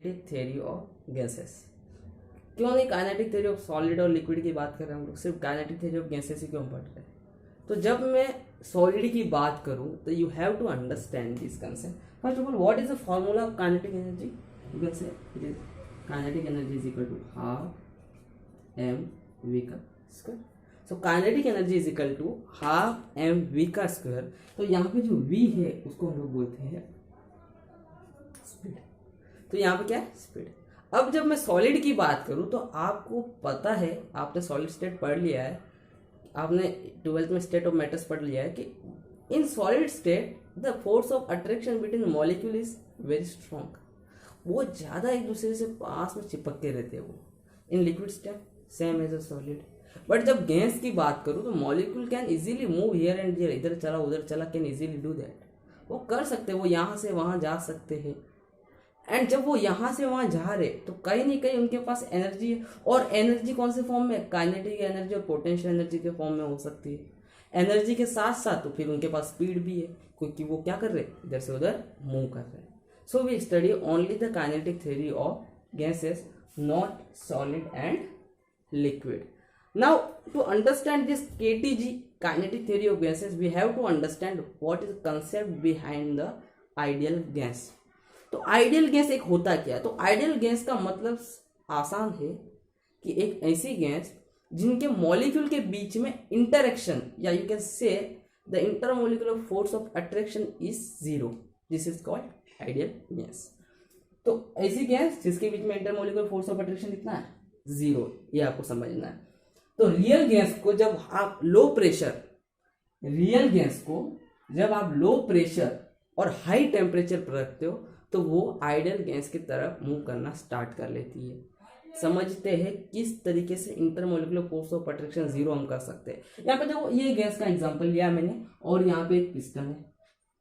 Kinetic theory of gases. क्यों नहीं kinetic theory of solid और लिक्विड की बात कर रहे हैं हम लोग, सिर्फ काइनेटिक थ्योरी ऑफ गैसेस ही क्यों पढ़ रहे हैं? तो जब मैं सॉलिड की बात करूं तो you have to understand this concept. First of all, what is the formula of kinetic energy? You can say it is kinetic energy is equal to half m v का square. So kinetic energy is equal to half m v का square. तो यहाँ पे जो we है उसको हम लोग बोलते हैं स्पीड। तो यहाँ पे क्या है? स्पीड। अब जब मैं सॉलिड की बात करूं तो आपको पता है, आपने सॉलिड स्टेट पढ़ लिया है, आपने 12th में स्टेट ऑफ मैटर्स पढ़ लिया है कि in solid state the force of attraction between molecule is very strong. वो ज़्यादा एक दूसरे से पास में चिपक के रहते हैं वो। In liquid state same as a solid. But जब गैस की बात करूँ तो molecule can easily move here and here, इधर चला उधर चला, कैन इजीली डू दैट। वो कर सकते हैं, वो यहाँ से वहाँ जा सकते हैं। एंड जब वो यहाँ से वहाँ जा रहे तो कहीं ना कहीं उनके पास एनर्जी है, और एनर्जी कौन से फॉर्म में? काइनेटिक एनर्जी और पोटेंशियल एनर्जी के फॉर्म में हो सकती है। एनर्जी के साथ साथ तो फिर उनके पास स्पीड भी है, क्योंकि वो क्या कर रहे हैं? इधर से उधर मूव कर रहे हैं। So we study only the kinetic theory of gases, not solid and liquid. Now to understand this KTG, kinetic theory of gases, we have to understand what is concept behind the ideal gas. तो ideal gas एक होता क्या है? तो ideal gas का मतलब आसान है कि एक ऐसी गैस जिनके मॉलिक्यूल के बीच में इंटरेक्शन, या यू कैन से the intermolecular force of attraction is zero, this is called ideal gas. तो ऐसी गैस जिसके बीच में इंटरमोलिकुलर फोर्स ऑफ अट्रैक्शन कितना है? जीरो। ये आपको समझना है। तो रियल गैस को जब आप लो प्रेशर, रियल गैस को जब आप लो प्रेशर और हाई टेम्परेचर पर रखते हो तो वो आइडियल गैस की तरफ मूव करना स्टार्ट कर लेती है। समझते हैं किस तरीके से intermolecular force of attraction zero हम कर सकते हैं। यहाँ पे देखो, ये गैस का एग्जांपल लिया मैंने, और यहाँ पे एक पिस्टन है।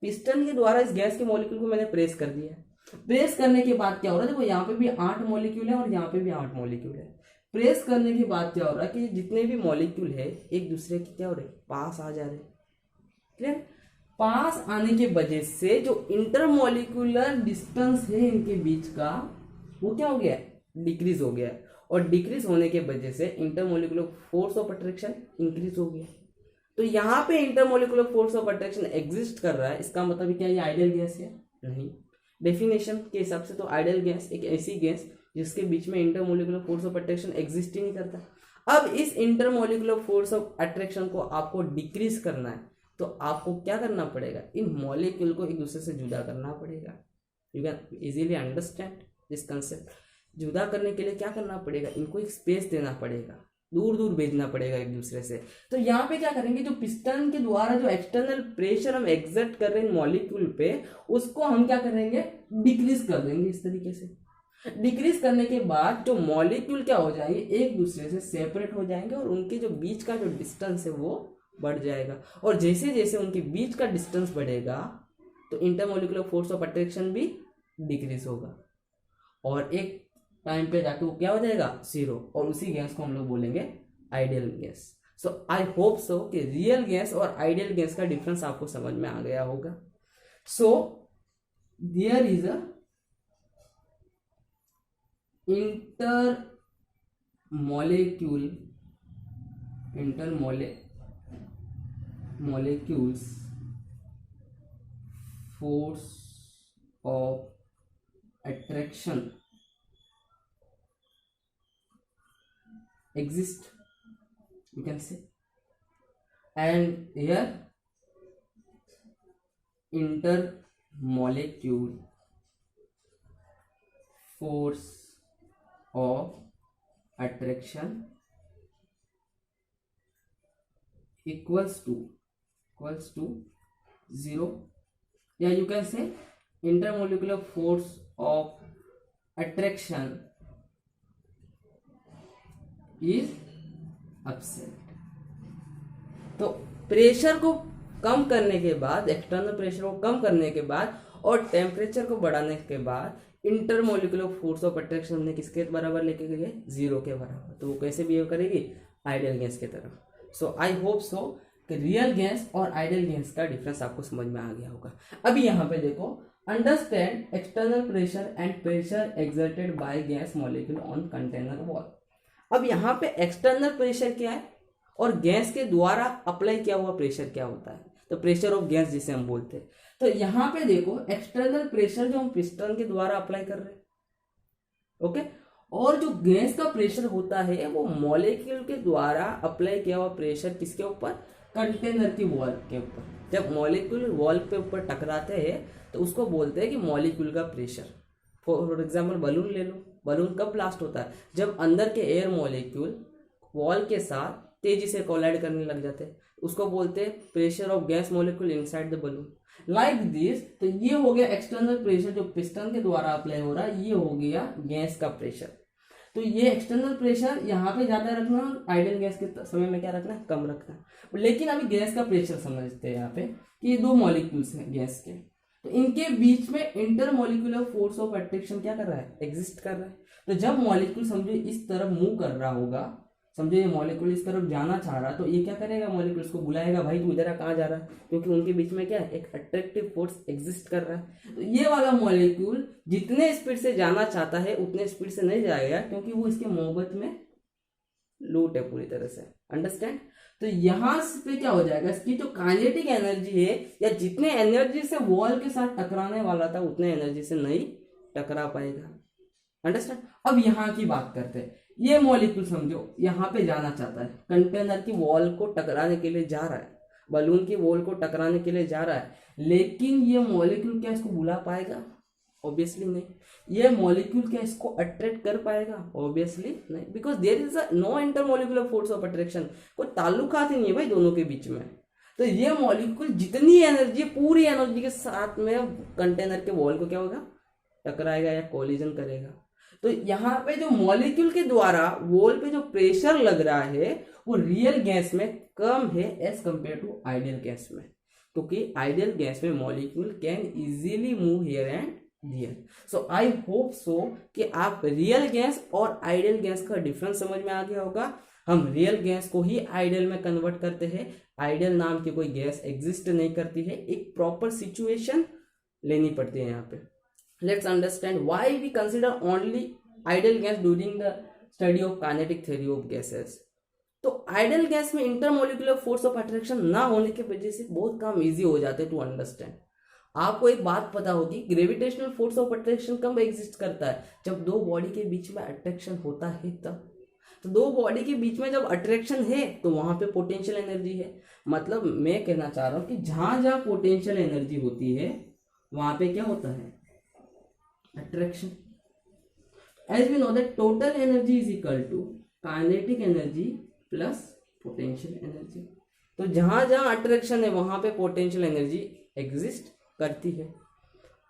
पिस्टन के द्वारा इस गैस के मॉलिक्यूल को मैंने प्रेस कर दिया। प्रेस करने के बाद क्या हो रहा है? देखो, यहाँ पे भी 8 मॉलिक्यूल है और यहाँ पे भी 8 मॉलिक्यूल है। प्रेस करने के बाद क्या हो रहा है कि जितने भी मॉलिक्यूल है एक दूसरे के क्या हो रहे? पास आ जा रहे। क्लियर? पास आने के वजह से जो इंटरमॉलिक्यूलर डिस्टेंस है इनके बीच का, वो क्या हो गया? डिक्रीज हो गया। और डिक्रीज होने के वजह से intermolecular force of attraction increase हो गया। तो यहाँ पे intermolecular force of attraction exist कर रहा है, इसका मतलब क्या ये आइडियल गैस है? नहीं। डेफिनेशन के हिसाब से तो आइडियल गैस एक ऐसी गैस जिसके बीच में intermolecular force of attraction exist ही नहीं करता। अब इस इंटरमॉलिक्यूलर फोर्स ऑफ अट्रैक्शन को आपको डिक्रीज करना है तो आपको क्या करना पड़ेगा? इन मॉलिक्यूल को एक दूसरे से जुदा करना पड़ेगा। You can easily understand this concept. जुदा करने के लिए क्या करना पड़ेगा? इनको एक स्पेस देना पड़ेगा, दूर दूर भेजना पड़ेगा एक दूसरे से। तो यहाँ पे क्या करेंगे? जो पिस्टन के द्वारा जो एक्सटर्नल प्रेशर हम एक्सर्ट कर रहे हैं मॉलिक्यूल पे, उसको हम क्या करेंगे? डिक्रीज कर देंगे इस तरीके से। डिक्रीज करने के बाद जो मॉलिक्यूल क्या हो जाएंगे? एक दूसरे से सेपरेट हो जाएंगे और उनके जो बीच का जो डिस्टेंस है वो बढ़ जाएगा। और जैसे जैसे उनके बीच का डिस्टेंस बढ़ेगा तो इंटरमॉलिक्यूलर फोर्स ऑफ अट्रैक्शन भी डिक्रीज होगा, और एक टाइम पे जाके वो क्या हो जाएगा? जीरो। और उसी गैस को हम लोग बोलेंगे ideal gas. So I hope so कि रियल गैस और आइडियल गैस का डिफरेंस आपको समझ में आ गया होगा। So there is a molecules force of attraction exist, you can say, and here intermolecule force of attraction equals to zero, yeah, you can say intermolecular force of attraction is absent। तो pressure को कम करने के बाद, external pressure को कम करने के बाद और टेम्परेचर को बढ़ाने के बाद इंटरमोलिकुलर फोर्स ऑफ अट्रैक्शन हमने किसके बराबर लेके गए? जीरो के बराबर। तो वो कैसे बिहेव करेगी? आइडियल गैस की तरफ। सो आई होप सो कि रियल गैस और आइडियल गैस का डिफरेंस आपको समझ में आ गया होगा। अभी यहाँ पे देखो, understand external pressure and pressure exerted by gas molecule on container wall. अब यहाँ पे एक्सटर्नल प्रेशर क्या है और गैस के द्वारा अप्लाई किया हुआ प्रेशर क्या होता है, तो प्रेशर ऑफ गैस जिसे हम बोलते हैं। तो यहाँ पे देखो एक्सटर्नल प्रेशर जो हम पिस्टन के द्वारा अप्लाई कर रहे हैं, ओके, और जो गैस का प्रेशर होता है वो मॉलिक्यूल के द्वारा अप्लाई किया हुआ प्रेशर किसके ऊपर, कंटेनर की वॉल के ऊपर। जब मॉलिक्यूल वॉल पे ऊपर टकराते हैं तो उसको बोलते हैं कि मॉलिक्यूल का प्रेशर। फॉर एग्जाम्पल बलून ले लो, बलून कब ब्लास्ट होता है, जब अंदर के एयर मॉलिक्यूल वॉल के साथ तेजी से कोलाइड करने लग जाते हैं, उसको बोलते हैं pressure of gas molecule inside the balloon, like this. तो ये हो गया एक्सटर्नल प्रेशर जो पिस्टन के द्वारा अप्लाई हो रहा है, ये हो गया गैस का प्रेशर। तो ये एक्सटर्नल प्रेशर यहाँ पे ज्यादा रखना है, आइडियल गैस के समय में क्या रखना है, कम रखना है। लेकिन अभी गैस का प्रेशर समझते हैं यहाँ पे कि ये दो मॉलिक्यूल्स हैं गैस के, तो इनके बीच में इंटरमॉलिक्यूलर फोर्स ऑफ अट्रैक्शन क्या कर रहा है, एग्जिस्ट कर रहा है। तो जब मॉलिक्यूल समझो इस तरफ मूव कर रहा होगा, समझो ये मॉलिक्यूल इस तरफ जाना चाह रहा, तो ये क्या करेगा, मॉलिक्यूल उसको बुलाएगा, भाई तू इधर कहाँ जा रहा है, क्योंकि उनके बीच में क्या है, एक अट्रैक्टिव फोर्स एग्जिस्ट कर रहा है। तो ये वाला मॉलिक्यूल जितने स्पीड से जाना चाहता है उतने स्पीड से नहीं जाएगा, क्योंकि वो इसके मोहब्बत में लूट है पूरी तरह से, अंडरस्टैंड। तो यहाँ पे क्या हो जाएगा, इसकी जो काइनेटिक एनर्जी है या जितने एनर्जी से वॉल के साथ टकराने वाला था उतने एनर्जी से नहीं टकरा पाएगा, अंडरस्टैंड। अब यहाँ की बात करते हैं, ये मॉलिक्यूल समझो यहाँ पे जाना चाहता है, कंटेनर की वॉल को टकराने के लिए जा रहा है, बलून की वॉल को टकराने के लिए जा रहा है, लेकिन ये मॉलिक्यूल क्या इसको बुला पाएगा, ऑब्वियसली नहीं। ये मॉलिक्यूल क्या इसको अट्रैक्ट कर पाएगा, ऑब्वियसली नहीं, because there is no intermolecular force of attraction, कोई ताल्लुकात ही नहीं है भाई दोनों के बीच में। तो ये मॉलिक्यूल जितनी एनर्जी, पूरी एनर्जी के साथ में कंटेनर के वॉल को क्या होगा, टकराएगा या कोलिजन करेगा। तो यहाँ पे जो मॉलिक्यूल के द्वारा वॉल पे जो प्रेशर लग रहा है वो रियल गैस में कम है as compare to ideal gas में, क्योंकि आइडियल गैस में molecule can easily move here and there. So I hope so कि आप रियल गैस और आइडियल गैस का डिफरेंस समझ में आ गया होगा। हम रियल गैस को ही आइडियल में कन्वर्ट करते हैं, आइडियल नाम की कोई गैस एग्जिस्ट नहीं करती है, एक प्रॉपर सिचुएशन लेनी पड़ती है यहाँ पे। Let's understand why we consider only ideal gas during the study of kinetic theory of gases. तो आइडियल गैस में इंटरमोलिकुलर फोर्स ऑफ अट्रैक्शन ना होने की वजह से बहुत काम इजी हो जाते हैं टू अंडरस्टैंड। आपको एक बात पता होगी, ग्रेविटेशनल फोर्स ऑफ अट्रैक्शन कब एग्जिस्ट करता है, जब दो बॉडी के बीच में अट्रैक्शन होता है तब। तो दो बॉडी के बीच में जब अट्रैक्शन है तो वहां पे पोटेंशियल एनर्जी है। मतलब मैं कहना चाह रहा हूं कि जहां जहां पोटेंशियल एनर्जी होती है वहां पे क्या होता है, attraction. As we know that total energy is equal to kinetic energy plus potential energy. तो जहां जहां अट्रैक्शन है वहां पे पोटेंशियल एनर्जी एग्जिस्ट करती है।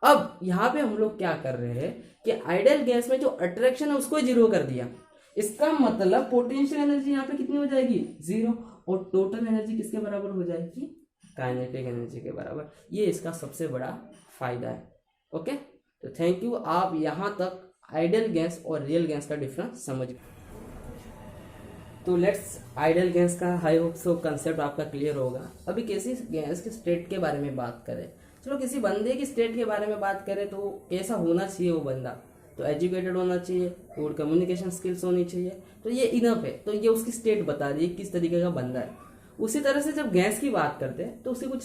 अब यहाँ पे हम लोग क्या कर रहे हैं कि आइडियल गैस में जो अट्रैक्शन है उसको जीरो कर दिया, इसका मतलब पोटेंशियल एनर्जी यहाँ पे कितनी हो जाएगी, जीरो, और टोटल एनर्जी किसके बराबर हो जाएगी, काइनेटिक एनर्जी के बराबर। ये इसका सबसे बड़ा फायदा है। ओके, तो थैंक यू, आप यहाँ तक आइडियल गैस और रियल गैस का डिफरेंस समझ गए। तो लेट्स आइडियल गैस का हाई होप सो कंसेप्ट आपका क्लियर होगा। अभी किसी गैस के स्टेट के बारे में बात करें, चलो किसी बंदे की स्टेट के बारे में बात करें तो कैसा होना चाहिए वो बंदा, तो एजुकेटेड होना चाहिए, गुड कम्युनिकेशन स्किल्स होनी चाहिए, तो ये इनफ है। तो ये उसकी स्टेट बता दी किस तरीके का बंदा है। उसी तरह से जब गैस की बात करते हैं तो उसकी कुछ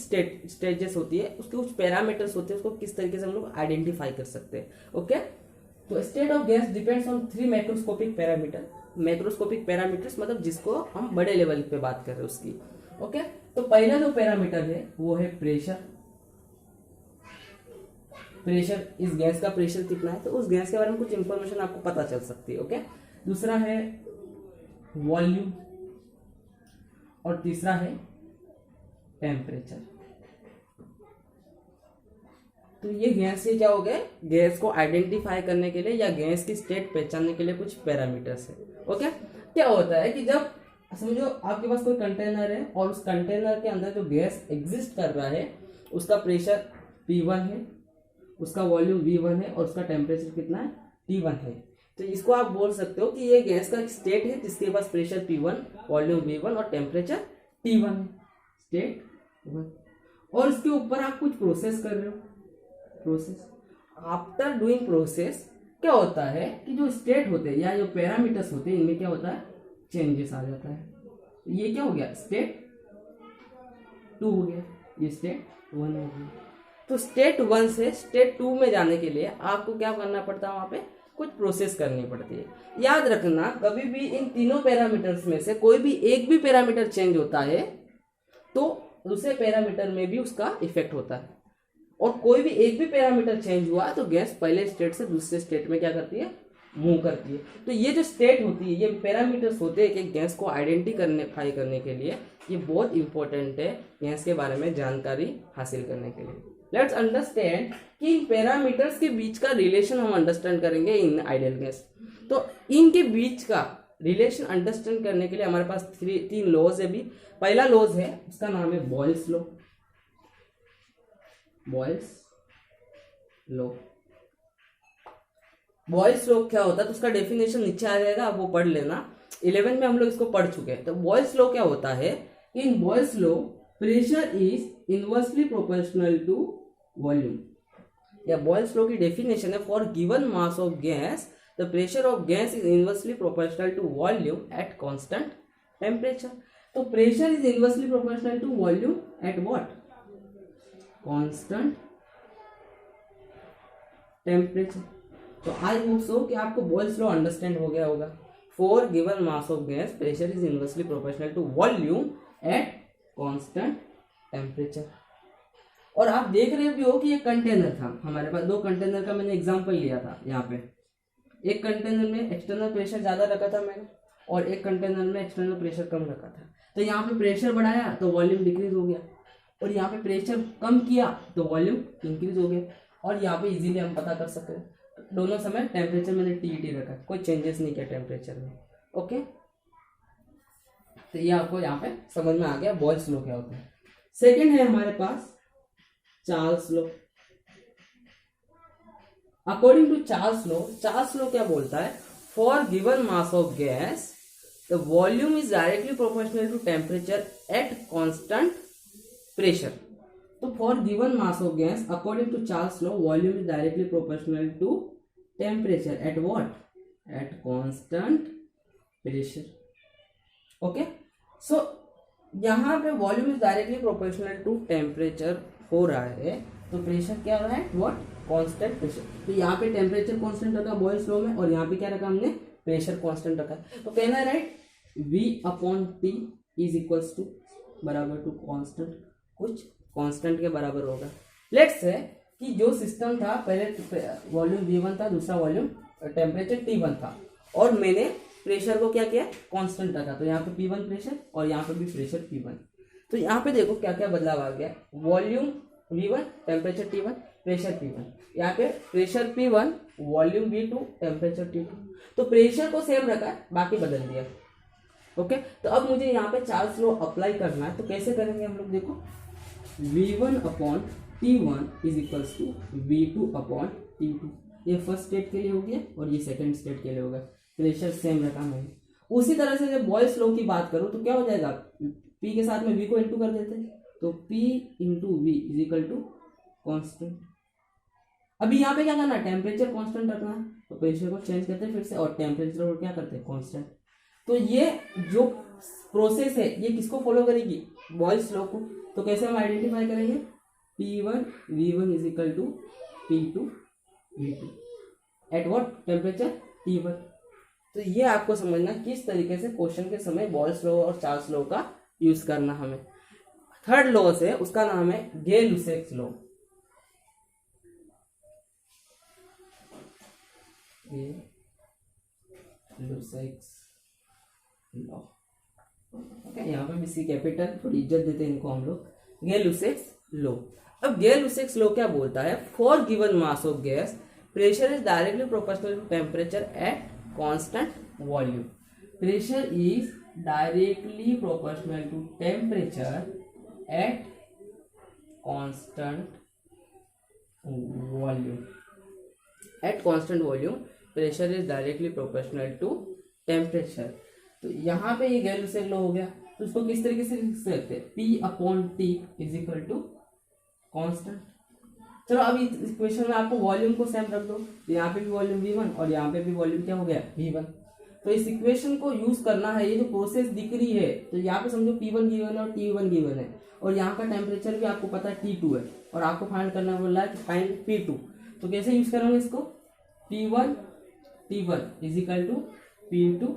स्टेजेस होती है, उसके कुछ पैरामीटर्स होते हैं, उसको किस तरीके से हम लोग आइडेंटिफाई कर सकते हैं। ओके, तो state of gas depends on 3 macroscopic parameter. Macroscopic parameters मतलब जिसको हम बड़े लेवल पे बात कर रहे हैं उसकी। ओके, तो पहला जो पैरामीटर है वो है प्रेशर। प्रेशर, इस गैस का प्रेशर कितना है, तो उस गैस के बारे में कुछ इंफॉर्मेशन आपको पता चल सकती है। ओके, दूसरा है वॉल्यूम और तीसरा है टेम्परेचर। तो ये गैस से क्या हो गए, गैस को आइडेंटिफाई करने के लिए या गैस की स्टेट पहचानने के लिए कुछ पैरामीटर्स है। ओके, क्या होता है कि जब समझो आपके पास कोई कंटेनर है और उस कंटेनर के अंदर जो गैस एग्जिस्ट कर रहा है उसका प्रेशर P1 है, उसका वॉल्यूम V1 है और उसका टेम्परेचर कितना है, T1 है। तो इसको आप बोल सकते हो कि ये गैस का स्टेट है जिसके पास प्रेशर P1, वॉल्यूम V1 और टेम्परेचर T1 है, स्टेट 1। और इसके ऊपर आप कुछ प्रोसेस कर रहे हो, प्रोसेस। आफ्टर डूइंग प्रोसेस क्या होता है कि जो स्टेट होते हैं या जो पैरामीटर्स होते हैं इनमें क्या होता है, चेंजेस आ जाता है। ये क्या हो गया, स्टेट 2 हो गया, ये स्टेट 1 हो गया। तो स्टेट 1 से स्टेट 2 में जाने के लिए आपको क्या करना पड़ता है, वहां पे कुछ प्रोसेस करनी पड़ती है। याद रखना कभी भी इन तीनों पैरामीटर्स में से कोई भी एक भी पैरामीटर चेंज होता है तो दूसरे पैरामीटर में भी उसका इफेक्ट होता है, और कोई भी एक भी पैरामीटर चेंज हुआ तो गैस पहले स्टेट से दूसरे स्टेट में क्या करती है, मूव करती है। तो ये जो स्टेट होती है, ये पैरामीटर्स होते हैं कि गैस को आइडेंटिफाई करने के लिए ये बहुत इंपॉर्टेंट है गैस के बारे में जानकारी हासिल करने के लिए। लेट्स अंडरस्टैंड कि इन पैरामीटर्स के बीच का रिलेशन हम अंडरस्टैंड करेंगे इन आइडियल गैस। तो इनके बीच का रिलेशन अंडरस्टैंड करने के लिए हमारे पास 3 लॉज है। भी पहला लॉज है उसका नाम है Boyle's law. Boyle's law, Boyle's law क्या होता है तो उसका डेफिनेशन नीचे आ जाएगा, आप वो पढ़ लेना। 11 में हम लोग इसको पढ़ चुके हैं। तो बॉयल्स लॉ क्या होता है, in Boyle's law pressure is inversely proportional to volume. या बॉयल्स लॉ की डेफिनेशन है, for given mass of gas the pressure of gas is inversely proportional to volume at constant temperature. तो pressure is inversely proportional to volume at what, constant temperature. तो I hope so कि आपको Boyle's law understand हो गया होगा। For given mass of gas pressure is inversely proportional to volume at constant temperature. और आप देख रहे भी हो कि ये कंटेनर था हमारे पास, 2 कंटेनर का मैंने एग्जांपल लिया था। यहाँ पे एक कंटेनर में एक्सटर्नल प्रेशर ज्यादा रखा था मैंने, और एक कंटेनर में एक्सटर्नल प्रेशर कम रखा था। तो यहाँ पे प्रेशर बढ़ाया तो वॉल्यूम डिक्रीज हो गया, और यहाँ पे प्रेशर कम किया तो वॉल्यूम इंक्रीज हो गया। और यहाँ पे इजीली हम पता कर सकते हैं दोनों समय टेम्परेचर मैंने TET रखा, कोई चेंजेस नहीं किया टेम्परेचर में। ओके, तो ये आपको यहाँ पे समझ में आ गया बॉयल्स लॉ क्या होता है। सेकेंड है हमारे पास Charles law. According to Charles law क्या बोलता है, for given mass of gas the volume is directly proportional to temperature at constant pressure. तो for given mass of gas according to Charles law volume is directly proportional to temperature at what, at constant pressure. Okay, so यहाँ पे volume is directly proportional to temperature हो रहा है, तो pressure क्या हो रहा है, व्हाट, कांस्टेंट प्रेशर। तो यहाँ पे टेम्परेचर कांस्टेंट रखा बॉयल्स लॉ में, और यहाँ पे क्या रखा हमने, प्रेशर कांस्टेंट रखा है। तो कहना है right, V/T is equals to बराबर टू कांस्टेंट, कुछ कांस्टेंट के बराबर होगा। लेट्स से कि जो सिस्टम था पहले वॉल्यूम V1 था, दूसरा वॉल्यूम टेम्परेचर T1 था, और मैंने प्रेशर को क्या किया, कांस्टेंट रखा। तो यहाँ पे P1 प्रेशर और यहाँ पे भी प्रेशर P1। तो यहाँ पे देखो क्या क्या बदलाव आ गया, volume V1, temperature T1, pressure P1। यहाँ पे pressure P1, volume V2, temperature T2। तो प्रेशर को सेम रखा है, बाकी बदल दिया। ओके, तो अब मुझे यहाँ पे चार्ल्स लॉ अप्लाई करना है, तो कैसे करेंगे हम लोग, देखो V1/T1 is equals to V2/T2। ये फर्स्ट स्टेट के लिए हो गया और ये सेकंड स्टेट के लिए होगा, प्रेशर सेम रखा मैंने। उसी तरह से जब बॉयल्स लॉ की बात करूं तो क्या हो जाएगा, P के साथ में V को इंटू कर देते हैं, तो P into V is equal to constant. अभी यहाँ पे क्या करना है, टेम्परेचर कांस्टेंट रखना है, तो प्रेशर को चेंज करते हैं फिर से, और टेम्परेचर को क्या करते हैं, कांस्टेंट। तो ये जो प्रोसेस है ये किसको फॉलो करेगी, बॉयल्स लॉ को। तो कैसे हम आइडेंटिफाई करेंगे, P1 V1 is equal to P2 V2 at what, temperature T1। तो ये आपको समझना किस तरीके से क्वेश्चन के समय बॉयल्स लॉ और चार्ल्स लॉ का यूज करना हमें। थर्ड लॉ है उसका नाम है गे-लुसेक्स लॉ। गे-लुसेक्स लॉ, ओके, यहाँ पे भी सी कैपिटल, थोड़ी इज्जत देते हैं इनको हम लोग। गे-लुसेक्स लॉ, अब गे-लुसेक्स लॉ क्या बोलता है, for given mass of gas pressure is directly proportional to temperature at constant volume. Pressure is directly proportional to temperature at constant volume. At constant volume pressure is directly proportional to temperature. तो यहाँ पे ये गे-लुसेक्स law हो गया, तो उसको किस तरीके से लिख सकते हैं, P/T is equal to constant. चलो अभी इक्वेशन में आपको वॉल्यूम को सेम रख दो, तो यहाँ पे भी वॉल्यूम V1 और यहाँ पे भी वॉल्यूम क्या हो गया V1। तो इस इक्वेशन को यूज करना है, ये जो प्रोसेस दिख रही है तो यहाँ पे समझो P1 गिवन है और T1 गिवन है, और यहाँ का टेम्परेचर भी आपको पता है T2 है, और आपको फाइंड करना बोल रहा है कि फाइंड P2। तो कैसे यूज करेंगे इसको, P1 T1 is equal to P2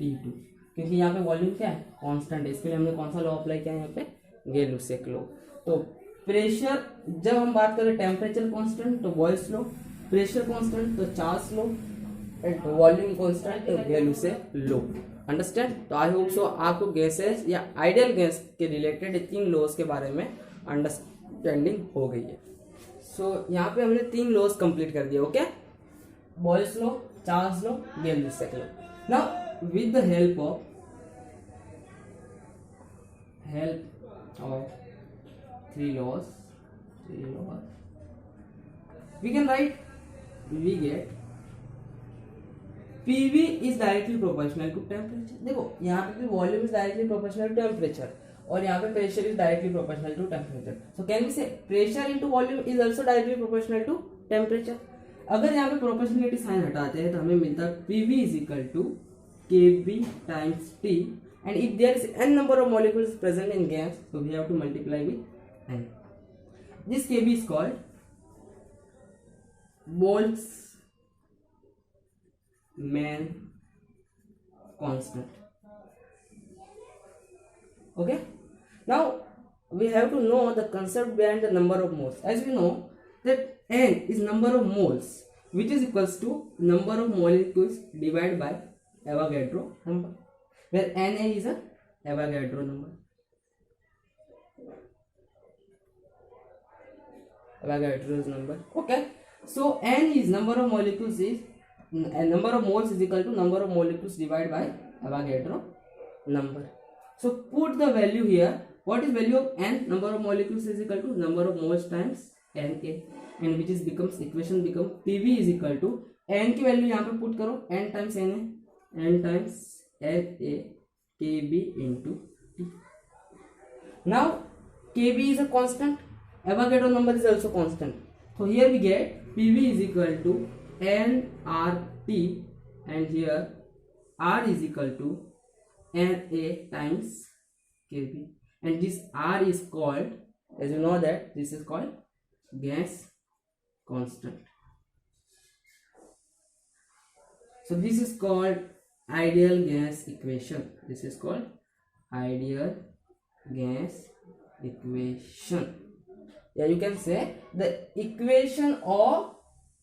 T2, क्योंकि यहाँ पे वॉल्यूम क्या है कांस्टेंट है, इसके लिए हमने कौन सा लॉ अप्लाई किया है यहाँ पे, गैलुसेक लॉ। तो प्रेशर, जब हम बात करें टेम्परेचर कांस्टेंट तो बॉयल्स लॉ, प्रेशर कांस्टेंट तो Charles law, and volume constant तो गैलुसेक लॉ। अंडरस्टैंड। तो आई होप सो आपको गैसेस या आइडियल गैस के रिलेटेड 3 लॉज के बारे में अंडरस्टैंडिंग हो गई है। सो यहाँ पे हमने 3 लॉज कंप्लीट कर दिए। Okay, Boyle's law, Charles law, Gay-Lussac law. Now with the help of 3 laws, we can write, we get PV is directly proportional to temperature। देखो यहाँ पे भी volume is directly proportional to temperature, और यहाँ पे pressure is directly proportional to temperature. So can we say pressure into volume is also directly proportional to temperature. अगर यहाँ पे प्रोपोर्शनलिटी साइन हटाते हैं तो हमें मिलता है PV is equal to KB times T, and if there is n number of molecules present in gas, so we have to multiply with n. This KB is called Boltzmann constant. Okay, now we have to know the concept behind the number of moles. As we know that n is number of moles, which is equals to number of molecules divided by Avogadro number, where Na is a Avogadro number. Avogadro's number. Okay, so n is number of molecules is number of moles is equal to number of molecules divided by Avogadro number. So put the value here. What is value of n? Number of molecules is equal to number of moles times Na, and which is becomes equation become PV is equal to n की value यहाँ पे put करो, n times Na, n times Na KB into T. Now KB is a constant, Avogadro number is also constant. So here we get PV is equal to nRT, and here R is equal to Na times KB, and this R is called, as you know that this is called gas constant. So this is called ideal gas equation. This is called ideal gas equation. Yeah, you can say the equation of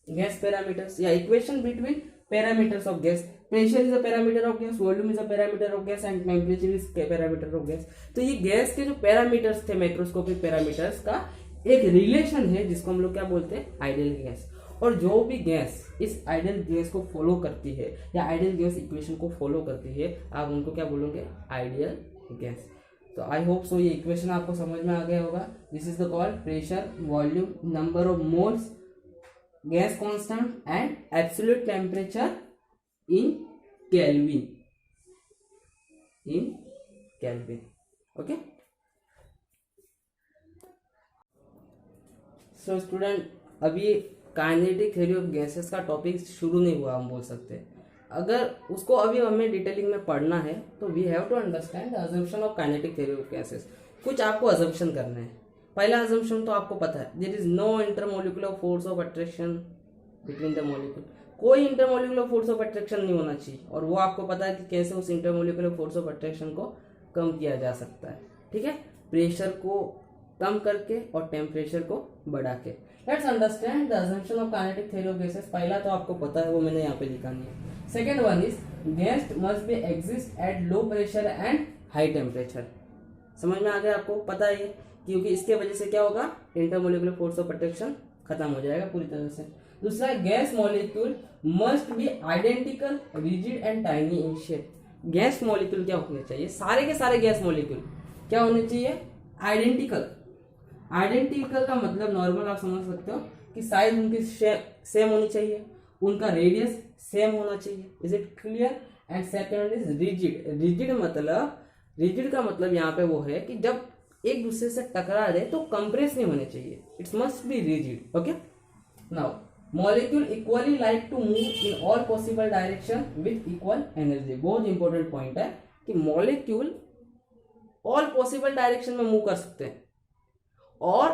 gas parameters. Yeah, equation between parameters of gas. Pressure is a parameter of gas, volume is a parameter of gas, and temperature is a parameter of gas. तो ये gas के जो parameters थे, microscopic parameters का एक relation है जिसको हम लोग क्या बोलते हैं, आइडियल गैस। और जो भी गैस इस आइडियल गैस को फॉलो करती है या आइडियल गैस इक्वेशन को फॉलो करती है, आप उनको क्या बोलोगे, आइडियल गैस। तो आई होप सो ये इक्वेशन आपको समझ में आ गया होगा। This is the called pressure, volume, number of moles, gas constant and absolute temperature in kelvin, okay. So student, अभी काइनेटिक थ्योरी ऑफ गैसेस का टॉपिक शुरू नहीं हुआ, हम बोल सकते हैं। अगर उसको अभी हमें डिटेलिंग में पढ़ना है तो we have to understand the assumption of kinetic theory of gases. कुछ आपको अजम्पशन करना है। पहला अजम्पशन तो आपको पता है, there is no intermolecular force of attraction between the molecule. कोई इंटरमोलिकुलर फोर्स ऑफ अट्रैक्शन नहीं होना चाहिए, और वो आपको पता है कि कैसे उस इंटरमोलिकुलर फोर्स ऑफ अट्रैक्शन को कम किया जा सकता है। ठीक है, प्रेशर को कम करके और टेम्परेचर को बढ़ा के। Let's understand the assumption of kinetic theory of gases. पहला तो आपको पता है, वो मैंने यहाँ पे लिखा नहीं है। Second one is gas must be exist at low pressure and high temperature. समझ में आ गया आपको, पता है, क्योंकि इसके वजह से क्या होगा, इंटरमोलिकुलर फोर्स ऑफ अट्रैक्शन खत्म हो जाएगा पूरी तरह से। दूसरा, gas molecule must be identical, rigid and tiny in shape. Gas molecule क्या होने चाहिए, सारे के सारे गैस मॉलिक्यूल क्या होने चाहिए, आइडेंटिकल। आइडेंटिकल का मतलब नॉर्मल आप समझ सकते हो कि साइज उनकी सेम होनी चाहिए, उनका रेडियस सेम होना चाहिए। Is it clear? And second is rigid. Rigid का मतलब यहाँ पे वो है कि जब एक दूसरे से टकरा रहे तो कंप्रेस नहीं होने चाहिए, it's must be rigid. Okay, now molecule equally like to move in all possible direction with equal energy. बहुत इंपॉर्टेंट पॉइंट है कि मॉलिक्यूल ऑल पॉसिबल डायरेक्शन में मूव कर सकते हैं, और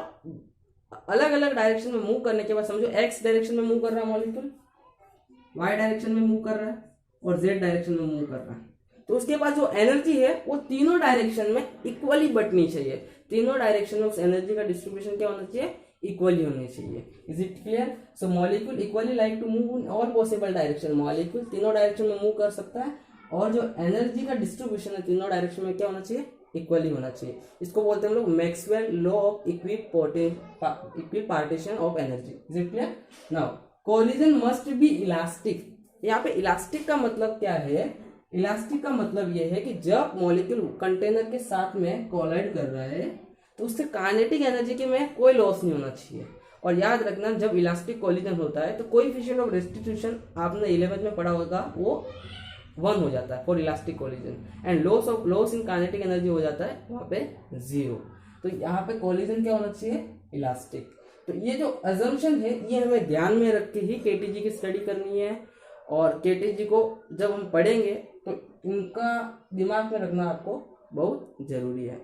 अलग अलग डायरेक्शन में मूव करने के बाद समझो एक्स डायरेक्शन में मूव कर रहा है मॉलिक्यूल, वाई डायरेक्शन में मूव कर रहा है और जेड डायरेक्शन में मूव कर रहा है, तो उसके पास जो एनर्जी है वो तीनों डायरेक्शन में इक्वली बंटनी चाहिए. तीनों डायरेक्शन में उस एनर्जी का डिस्ट्रीब्यूशन क्या होना चाहिए, इक्वली होनी चाहिए. Is it clear? So molecule equally like to move in all possible direction. Molecule तीनों डायरेक्शन में मूव कर सकता है, और जो एनर्जी का डिस्ट्रीब्यूशन है तीनों डायरेक्शन में क्या होना चाहिए, इक्वली होना चाहिए. इसको बोलते हैं हम लोग Maxwell law of equipartition of energy. Is it clear? Now collision must be elastic. यहाँ पे इलास्टिक का मतलब क्या है? इलास्टिक का मतलब यह है कि जब मॉलिक्यूल कंटेनर के साथ में कोलाइड कर रहा है तो उससे काइनेटिक एनर्जी के में कोई लॉस नहीं होना चाहिए. और याद रखना, जब इलास्टिक कोलिजन होता है तो कोएफिशिएंट ऑफ रेस्टिट्यूशन आपने 11th में पढ़ा होगा, वो 1 हो जाता है for elastic collision, and loss in kinetic energy हो जाता है वहाँ पे 0. तो यहाँ पे कोलिजन क्या होना चाहिए, इलास्टिक. तो ये जो अजम्पशन है ये हमें ध्यान में रख के ही केटीजी की स्टडी करनी है, और केटीजी को जब हम पढ़ेंगे तो इनका दिमाग में रखना आपको बहुत जरूरी है.